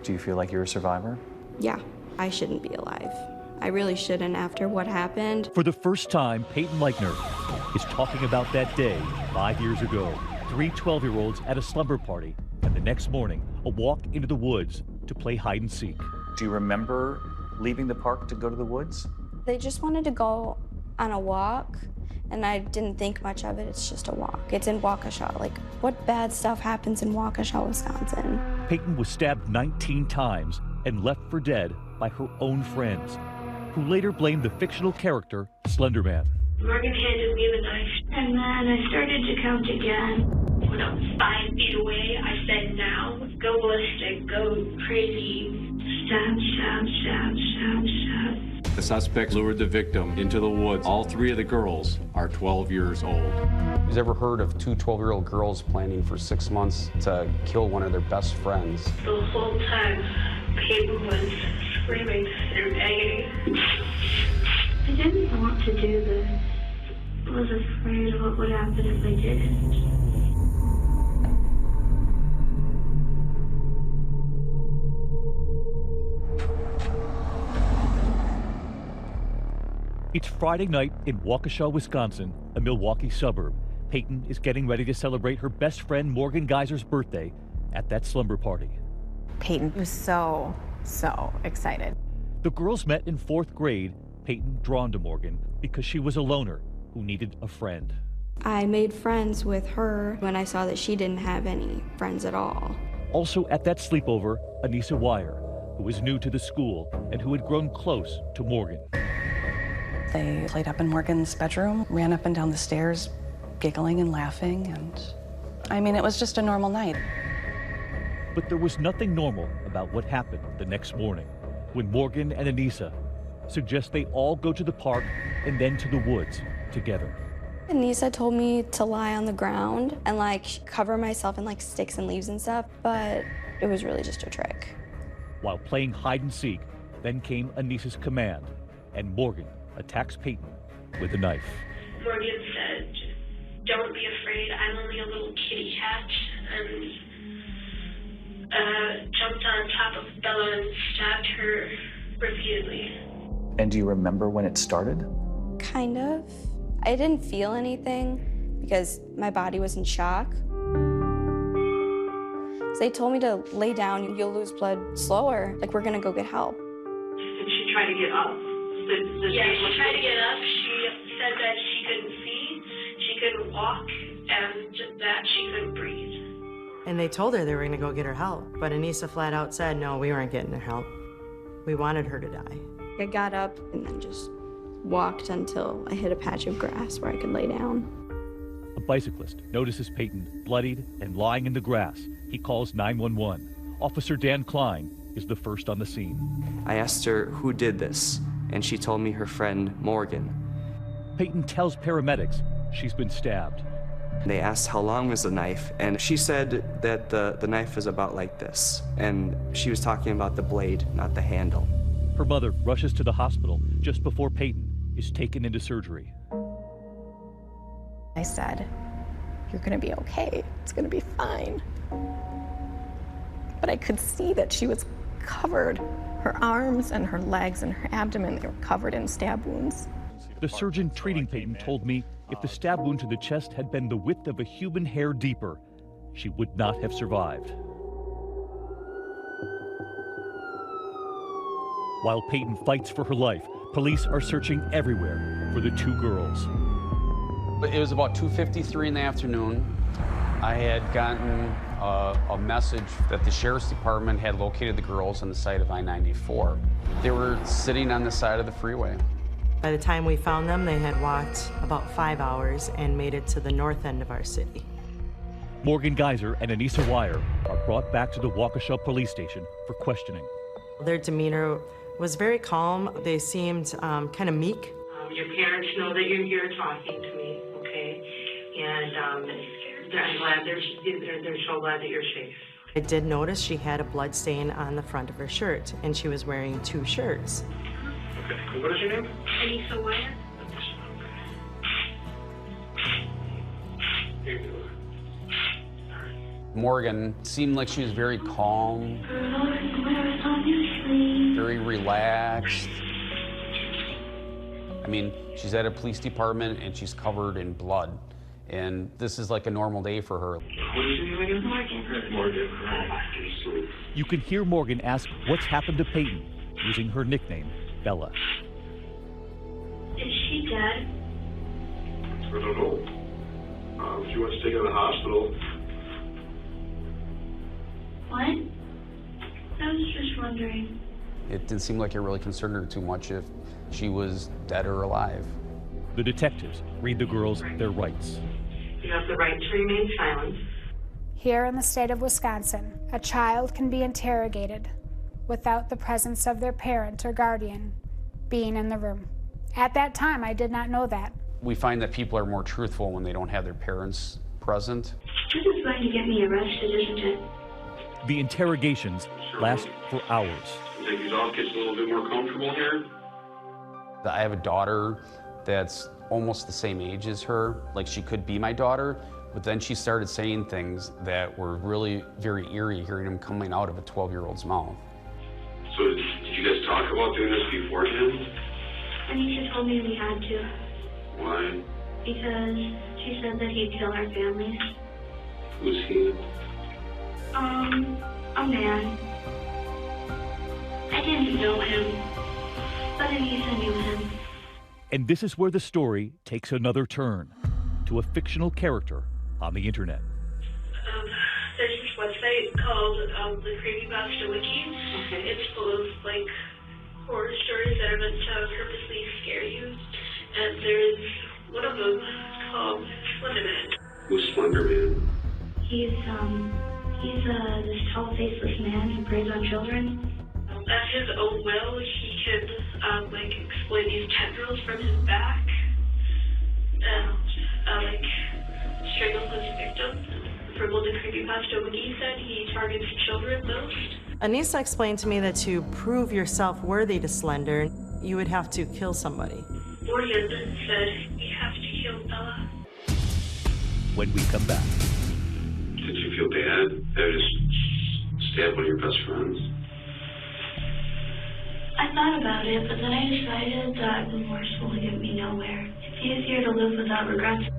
Do you feel like you're a survivor? Yeah, I shouldn't be alive. I really shouldn't after what happened. For the first time, Peyton Leichner is talking about that day 5 years ago. 3 12-year-olds at a slumber party, and the next morning, a walk into the woods to play hide and seek. Do you remember leaving the park to go to the woods? They just wanted to go on a walk, and I didn't think much of it. It's just a walk. It's in Waukesha. Like, what bad stuff happens in Waukesha, Wisconsin? Peyton was stabbed 19 times and left for dead by her own friends, who later blamed the fictional character, Slender Man. Morgan handed me the knife, and then I started to count again. When I was 5 feet away, I said, now, go ballistic, go crazy, stab, stab, stab, stab, stab. The suspect lured the victim into the woods. All 3 of the girls are 12 years old. Who's ever heard of 2 12-year-old girls planning for 6 months to kill one of their best friends? The whole time, Peyton was screaming in agony. I didn't want to do this. I was afraid of what would happen if I didn't. It's Friday night in Waukesha, Wisconsin, a Milwaukee suburb. Peyton is getting ready to celebrate her best friend Morgan Geyser's birthday at that slumber party. Peyton was so excited. The girls met in 4th grade, Peyton drawn to Morgan because she was a loner who needed a friend. I made friends with her when I saw that she didn't have any friends at all. Also at that sleepover, Anissa Wire, who was new to the school and who had grown close to Morgan. They played up in Morgan's bedroom, ran up and down the stairs, giggling and laughing, and I mean, it was just a normal night. But there was nothing normal about what happened the next morning when Morgan and Anissa suggest they all go to the park and then to the woods together. Anissa told me to lie on the ground and like cover myself in like sticks and leaves and stuff, but it was really just a trick. While playing hide and seek, then came Anissa's command, and Morgan attacks Peyton with a knife. Morgan said, don't be afraid, I'm only a little kitty cat, and jumped on top of Bella and stabbed her repeatedly. And do you remember when it started? Kind of. I didn't feel anything because my body was in shock. So they told me to lay down, you'll lose blood slower, like we're gonna go get help. Did she try to get up? Yeah, she tried to get up. She said that she couldn't see, she couldn't walk, and that she couldn't breathe. And they told her they were gonna go get her help, but Anissa flat out said, no, we weren't getting her help. We wanted her to die. I got up and then just walked until I hit a patch of grass where I could lay down. A bicyclist notices Peyton bloodied and lying in the grass. He calls 911. Officer Dan Klein is the first on the scene. I asked her who did this, and she told me her friend Morgan. Peyton tells paramedics she's been stabbed. They asked how long was the knife, and she said that the knife was about like this, and she was talking about the blade, not the handle. Her mother rushes to the hospital just before Peyton is taken into surgery. I said, you're gonna be okay, it's gonna be fine. But I could see that she was covered. Her arms and her legs and her abdomen, they were covered in stab wounds. The surgeon treating Peyton told me if the stab wound to the chest had been the width of a human hair deeper, she would not have survived. While Peyton fights for her life, police are searching everywhere for the 2 girls. It was about 2:53 in the afternoon. I had gotten a message that the sheriff's department had located the girls on the site of I-94. They were sitting on the side of the freeway. By the time we found them, they had walked about 5 hours and made it to the north end of our city. Morgan Geyser and Anissa Wire are brought back to the Waukesha police station for questioning. Their demeanor was very calm. They seemed kind of meek. Your parents know that you're here talking to me, okay? And I'm glad they're so glad that you're safe. I did notice she had a blood stain on the front of her shirt, and she was wearing 2 shirts. Okay, what is your name? Anissa Wire. Morgan seemed like she was very calm, very relaxed. I mean, she's at a police department and she's covered in blood. And this is like a normal day for her. What is your name again? Morgan. You can hear Morgan ask what's happened to Peyton, using her nickname, Bella. Is she dead? I don't know. She wants to take her to the hospital. What? I was just wondering. It didn't seem like it really concerned her too much if she was dead or alive. The detectives read the girls their rights. You have the right to remain silent. Here in the state of Wisconsin, a child can be interrogated without the presence of their parent or guardian being in the room. At that time, I did not know that. We find that people are more truthful when they don't have their parents present. This is going to get me arrested, isn't it? The interrogations last for hours. I think these all gets a little bit more comfortable here. I have a daughter that's almost the same age as her, like she could be my daughter, but then she started saying things that were really very eerie, hearing them coming out of a 12-year-old's mouth. So did you guys talk about doing this beforehand? Anisha told me we had to. Why? Because she said that he'd kill our families. Who's he? A man. I didn't know him, but Anisha knew him. And this is where the story takes another turn, to a fictional character on the internet. There's this website called the Creepypasta Wiki. Okay. It's full of like horror stories that are meant to purposely scare you. And there's one of them called Slender Man. Who's Slender Man? He's this tall, faceless man who preys on children. At his own will, he can exploit these tendrils from his back and strangle his victims. From what the Creepypasta Wiki said, he targets children most. Anissa explained to me that to prove yourself worthy to Slender, you would have to kill somebody. Morgan said we have to kill Bella. When we come back. Did you feel bad? That just stabbed one of your best friends? I thought about it, but then I decided that remorse will get me nowhere. It's easier to live without regrets.